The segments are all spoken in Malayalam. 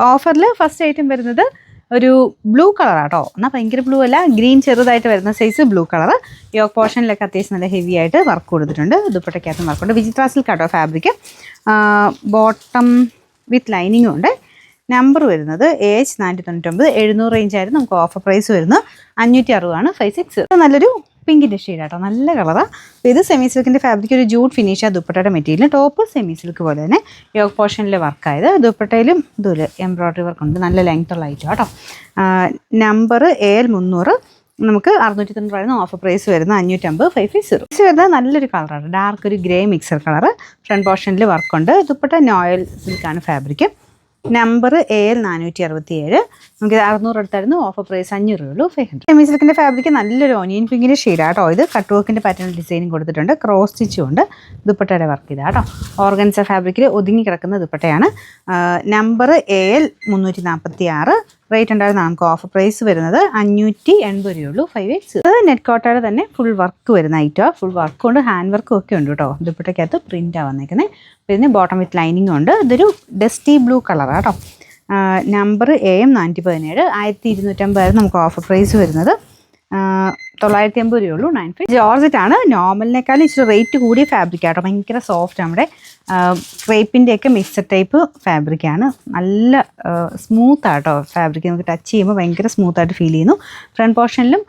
ഓഫറിൽ ഫസ്റ്റ് ഐറ്റം വരുന്നത് ഒരു ബ്ലൂ കളറാട്ടോ. എന്നാൽ ഭയങ്കര ബ്ലൂ അല്ല, ഗ്രീൻ ചെറുതായിട്ട് വരുന്ന സൈസ് ബ്ലൂ കളർ. യോക്ക് പോർഷനിലൊക്കെ അത്യാവശ്യം നല്ല ഹെവി ആയിട്ട് വർക്ക് കൊടുത്തിട്ടുണ്ട്. ദുപ്പട്ടയ്ക്കകത്തും വർക്കുണ്ട്. വിചിത്ര സിൽക്കാട്ടോ ഫാബ്രിക്. ബോട്ടം വിത്ത് ലൈനിങ്ങും ഉണ്ട്. നമ്പർ വരുന്നത് AH 499, 700 റേഞ്ചായിരുന്നു. നമുക്ക് ഓഫർ പ്രൈസ് വരുന്നത് 560 56. നല്ലൊരു പിങ്കിൻ്റെ ഷെയ്ഡാട്ടോ, നല്ല കളറാണ്. അപ്പോൾ ഇത് സെമി സിൽക്കിൻ്റെ ഫാബ്രിക്, ഒരു ജൂട്ട് ഫിനിഷാണ് ദുപ്പട്ടയുടെ മെറ്റീരിയൽ. ടോപ്പ് സെമി സിൽക്ക് പോലെ തന്നെ യോക്ക് പോർഷനിൽ വർക്കായത്. ദുപ്പട്ടയിലും ഇതുപോലെ എംബ്രോയ്ഡറി വർക്കുണ്ട്. നല്ല ലെങ്ത്തുള്ള ഐറ്റം കേട്ടോ. നമ്പർ AL 300, നമുക്ക് 690 ഓഫർ പ്രൈസ് വരുന്ന 550 550. വരുന്നത് നല്ലൊരു കളറാണ്, ഡാർക്ക് ഒരു ഗ്രേ മിക്സർ കളർ. ഫ്രണ്ട് പോർഷനിൽ വർക്കുണ്ട്. ദുപ്പട്ട നോയൽ സിൽക്കാണ് ഫാബ്രിക്. നമ്പർ AL 467, നമുക്ക് 600 എടുത്തായിരുന്നു. Offer price 500 500. സെമി സിൽക്കിൻ്റെ ഫാബ്രിക് നല്ലൊരു ഓനിയൻ പിങ്കിൻ്റെ ഷെയ്ഡാട്ടോ. ഇത് കട്ട് വർക്കിൻ്റെ പാറ്റേൺ ഡിസൈനും കൊടുത്തിട്ടുണ്ട്. ക്രോസ് സ്റ്റിച്ചും ഉണ്ട്. ദുപ്പട്ടയുടെ വർക്ക് ഇതാട്ടോ. ഓർഗൻസ ഫാബ്രിക്കിൽ ഒതുങ്ങി കിടക്കുന്ന ദുപ്പട്ടയാണ്. നമ്പർ AL 346, റേറ്റ് ഉണ്ടായിരുന്നു. നമുക്ക് ഓഫർ പ്രൈസ് വരുന്നത് 580 580. ഇത് നെറ്റ് കോട്ടയുടെ തന്നെ ഫുൾ വർക്ക് വരുന്ന ഐറ്റമാണ്. ഫുൾ വർക്കും ഉണ്ട്, ഹാൻഡ് വർക്കും ഒക്കെ ഉണ്ട് കേട്ടോ. ദുപ്പട്ടയ്ക്കകത്ത് പ്രിൻ്റാണ് വന്നേക്കുന്നത്. പിന്നെ ബോട്ടം വിത്ത് ലൈനിങ്ങും ഉണ്ട്. ഇതൊരു ഡസ്റ്റി ബ്ലൂ കളറാണ് കേട്ടോ. നമ്പർ AM 417, 1250 നമുക്ക് ഓഫർ പ്രൈസ് വരുന്നത്. 980 95. ജോർജറ്റ് ആണ്. നോർമലിനേക്കാളും ഇച്ചിരി റേറ്റ് കൂടിയ ഫാബ്രിക് ആട്ടോ. ഭയങ്കര സോഫ്റ്റ്. നമ്മുടെ ക്രേപ്പിൻ്റെയൊക്കെ മിക്സഡ് ടൈപ്പ് ഫാബ്രിക്കാണ്. നല്ല സ്മൂത്ത് ആട്ടോ ഫാബ്രിക്. നമുക്ക് ടച്ച് ചെയ്യുമ്പോൾ ഭയങ്കര സ്മൂത്തായിട്ട് ഫീൽ ചെയ്യുന്നു. ഫ്രണ്ട് പോർഷനിലും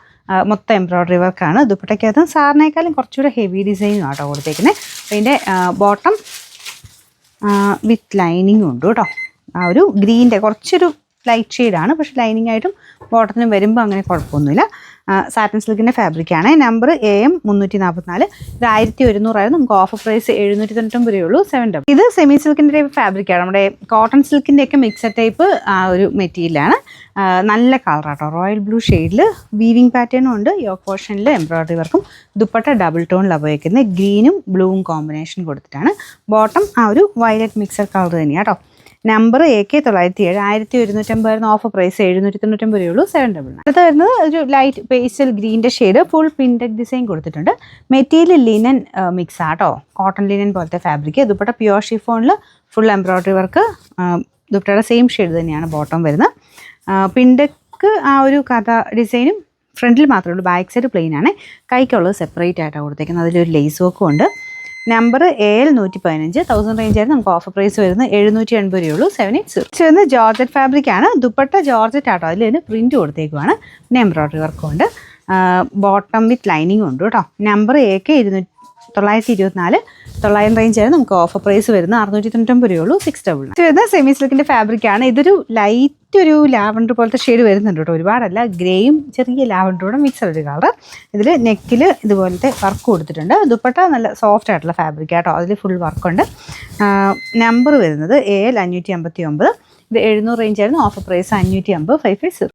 മൊത്തം എംബ്രോയ്ഡറി വർക്കാണ്. ദുപ്പട്ടയ്ക്കകത്തും സാറിനേക്കാളും കുറച്ചുകൂടെ ഹെവി ഡിസൈനും ആട്ടോ കൊടുത്തേക്കുന്നത്. അതിൻ്റെ ബോട്ടം വിത്ത് ലൈനിങ്ങും ഉണ്ട് കേട്ടോ. ആ ഒരു ഗ്രീൻ്റെ കുറച്ചൊരു ലൈറ്റ് ഷെയ്ഡാണ്, പക്ഷേ ലൈനിങ് ആയിട്ടും ബോട്ടത്തിനും വരുമ്പോൾ അങ്ങനെ കുഴപ്പമൊന്നുമില്ല. സാറ്റൻ സിൽക്കിൻ്റെ ഫാബ്രിക്കാണ്. നമ്പർ AM 344, ഇത് 1100 നമുക്ക് ഓഫർ പ്രൈസ് 799 700. ഇത് സെമി സിൽക്കിൻ്റെ ടൈപ്പ് ഫാബ്രിക്കാണ്. നമ്മുടെ കോട്ടൺ സിൽക്കിൻ്റെയൊക്കെ മിക്സഡ് ടൈപ്പ് ഒരു മെറ്റീരിയലാണ്. നല്ല കളറാട്ടോ, റോയൽ ബ്ലൂ ഷെയ്ഡിൽ വീവിങ് പാറ്റേണും ഉണ്ട്. യോക്ക് പോർഷനിൽ എംബ്രോയ്ഡറി വർക്കും. ദുപ്പട്ട ഡബിൾ ടോണിലാണ് ഉപയോഗിക്കുന്നത്. ഗ്രീനും ബ്ലൂവും കോമ്പിനേഷൻ കൊടുത്തിട്ടാണ്. ബോട്ടം ആ ഒരു വയലറ്റ് മിക്സഡ് കളർ തന്നെയാണ് കേട്ടോ. Number AK 907, 1150 offer price 799 700. അടുത്ത് വരുന്നത് ഒരു ലൈറ്റ് പേസ്റ്റൽ ഗ്രീൻ്റെ ഷെയ്ഡ്, ഫുൾ പ്രിന്റഡ് ഡിസൈൻ കൊടുത്തിട്ടുണ്ട്. മെറ്റീരിയൽ ലിനൻ മിക്സ് ആട്ടോ, കോട്ടൺ ലിനൻ പോലത്തെ ഫാബ്രിക്. ദുപ്പട്ട പ്യുവർ ഷിഫോണിൽ ഫുൾ എംബ്രോയ്ഡറി വർക്ക്. ദുപ്പട്ടയുടെ സെയിം ഷെയ്ഡ് തന്നെയാണ് ബോട്ടം വരുന്നത്. പിണ്ടക്ക് ആ ഒരു കഥ ഡിസൈനും ഫ്രണ്ടിൽ മാത്രമേ ഉള്ളൂ, ബാക്ക് സൈഡ് പ്ലെയിൻ ആണ്. കൈക്കുള്ളത് സെപ്പറേറ്റ് ആയിട്ടാണ് കൊടുത്തേക്കുന്നത്. അതിലൊരു ലേസ് വർക്കും ഉണ്ട്. Number AL 115, 1000 റേഞ്ചായിരുന്നു. നമുക്ക് ഓഫർ പ്രൈസ് വരുന്നത് 780 780. വരുന്നത് ജോർജറ്റ് ഫാബ്രിക് ആണ്. ദുപ്പട്ട ജോർജറ്റ് ആട്ടോ, അതിൽ തന്നെ പ്രിന്റ് കൊടുത്തേക്കുവാണ്. പിന്നെ എംബ്രോയ്ഡറി വർക്കും ഉണ്ട്. ബോട്ടം വിത്ത് ലൈനിങ്ങും ഉണ്ട് കേട്ടോ. Number AK 924, 900 റേഞ്ചായിരുന്നു. നമുക്ക് ഓഫർ പ്രൈസ് വരുന്നത് 699 600. വരുന്നത് സെമി സിൽക്കിൻ്റെ ഫാബ്രിക്കാണ്. ഇതൊരു ലൈറ്റ് ഒരു ലാവൻഡർ പോലത്തെ ഷെയ്ഡ് വരുന്നുണ്ട് കേട്ടോ. ഒരുപാടല്ല, ഗ്രേയും ചെറിയ ലാവൻഡറോടെ മിക്സഡ് ഒരു കളർ. ഇതിൽ നെക്കിൽ ഇതുപോലത്തെ വർക്ക് കൊടുത്തിട്ടുണ്ട്. ദുപ്പട്ട നല്ല സോഫ്റ്റ് ആയിട്ടുള്ള ഫാബ്രിക് ആട്ടോ, അതിൽ ഫുൾ വർക്കുണ്ട്. നമ്പർ വരുന്നത് AL 559, ഇത് 700 റേഞ്ചായിരുന്നു. Offer price 550 550.